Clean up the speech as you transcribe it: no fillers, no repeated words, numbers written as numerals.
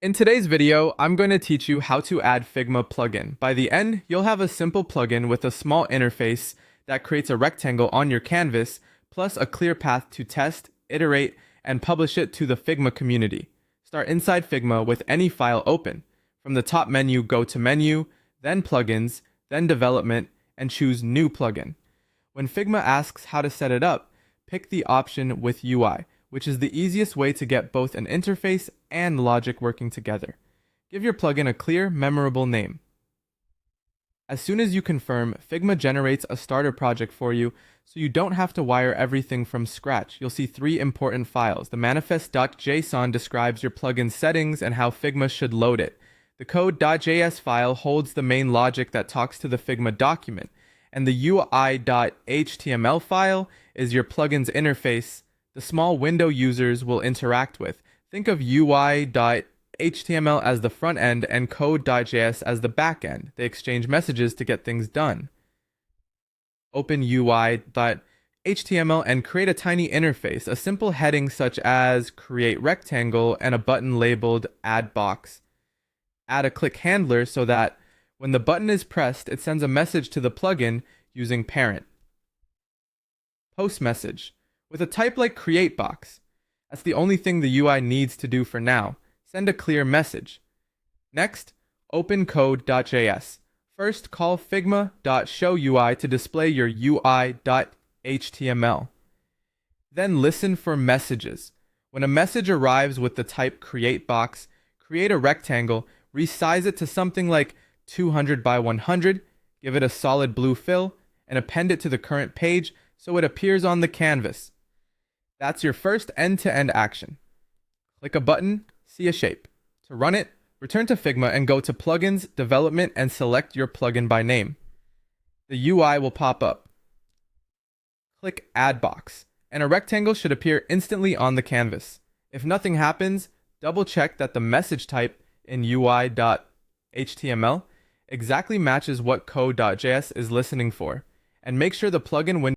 In today's video, I'm going to teach you how to add Figma plugin. By the end, you'll have a simple plugin with a small interface that creates a rectangle on your canvas, plus a clear path to test, iterate, and publish it to the Figma community. Start inside Figma with any file open. From the top menu, go to Menu, then Plugins, then Development, and choose New Plugin. When Figma asks how to set it up, pick the option with UI, which is the easiest way to get both an interface and logic working together. Give your plugin a clear, memorable name. As soon as you confirm, Figma generates a starter project for you, so you don't have to wire everything from scratch. You'll see three important files. The manifest.json describes your plugin's settings and how Figma should load it. The code.js file holds the main logic that talks to the Figma document, and the UI.html file is your plugin's interface, the small window users will interact with. Think of UI.html as the front end and code.js as the back end. They exchange messages to get things done. Open UI.html and create a tiny interface, a simple heading such as create rectangle and a button labeled add box. Add a click handler so that when the button is pressed, it sends a message to the plugin using parent. Post message with a type like create box. That's the only thing the UI needs to do for now. Send a clear message. Next, open code.js. First, call figma.showUI to display your UI.html. Then listen for messages. When a message arrives with the type create box, create a rectangle, resize it to something like 200 by 100, give it a solid blue fill, and append it to the current page so it appears on the canvas. That's your first end-to-end action. Click a button, see a shape. To run it, return to Figma and go to Plugins, Development, and select your plugin by name. The UI will pop up. Click Add Box, and a rectangle should appear instantly on the canvas. If nothing happens, double-check that the message type in UI.html exactly matches what code.js is listening for, and make sure the plugin window